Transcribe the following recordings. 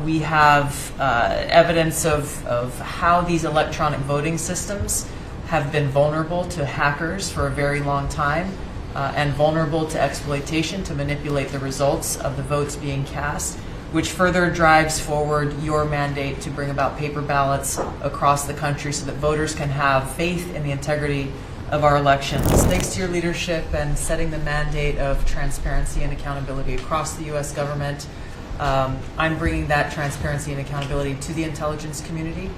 We have evidence of how these electronic voting systems have been vulnerable to hackers for a very long time and vulnerable to exploitation to manipulate the results of the votes being cast, which further drives forward your mandate to bring about paper ballots across the country so that voters can have faith in the integrity of our elections. Thanks to your leadership and setting the mandate of transparency and accountability across the U.S. government, I'm bringing that transparency and accountability to the intelligence community,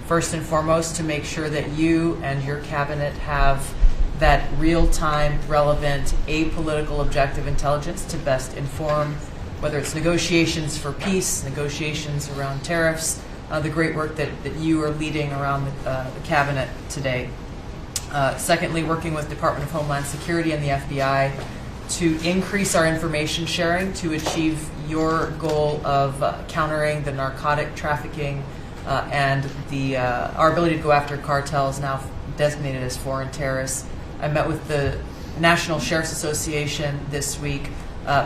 first and foremost to make sure that you and your cabinet have that real-time, relevant, apolitical, objective intelligence to best inform whether it's negotiations for peace, negotiations around tariffs, the great work that you are leading around the cabinet today. Secondly, working with Department of Homeland Security and the FBI to increase our information sharing to achieve your goal of countering the narcotic trafficking and our ability to go after cartels now designated as foreign terrorists. I met with the National Sheriff's Association this week,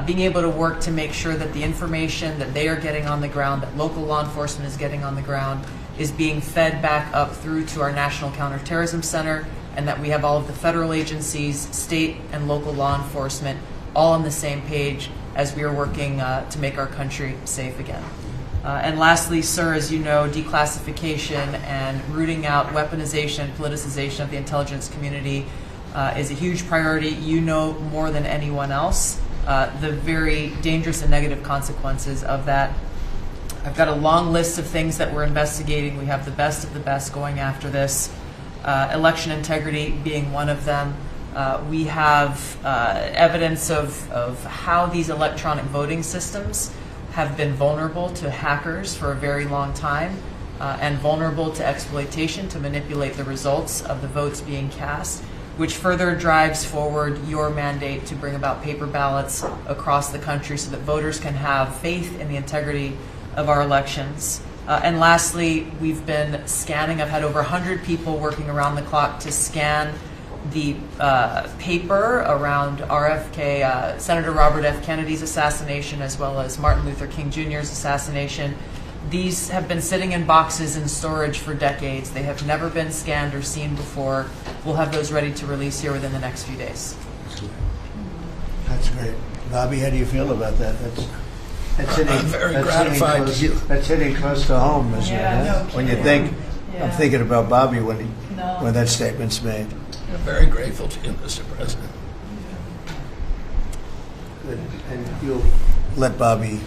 being able to work to make sure that the information that they are getting on the ground, that local law enforcement is getting on the ground, is being fed back up through to our National Counterterrorism Center, and that we have all of the federal agencies, state and local law enforcement all on the same page as we are working to make our country safe again. And lastly, sir, as you know, declassification and rooting out weaponization and politicization of the intelligence community is a huge priority. You know more than anyone else the very dangerous and negative consequences of that. I've got a long list of things that we're investigating. We have the best of the best going after this. Election integrity being one of them. We have evidence of how these electronic voting systems have been vulnerable to hackers for a very long time and vulnerable to exploitation to manipulate the results of the votes being cast, which further drives forward your mandate to bring about paper ballots across the country so that voters can have faith in the integrity of our elections. And lastly, we've been scanning. I've had over 100 people working around the clock to scan the paper around RFK, Senator Robert F. Kennedy's assassination, as well as Martin Luther King Jr.'s assassination. These have been sitting in boxes in storage for decades. They have never been scanned or seen before. We'll have those ready to release here within the next few days. That's great. Bobby, how do you feel about that? That's hitting, I'm very gratified. That's hitting close to home, isn't it? No When you kidding. think, I'm thinking about Bobby when that statement's made. I'm very grateful to you, Mr. President. Good. And you'll let Bobby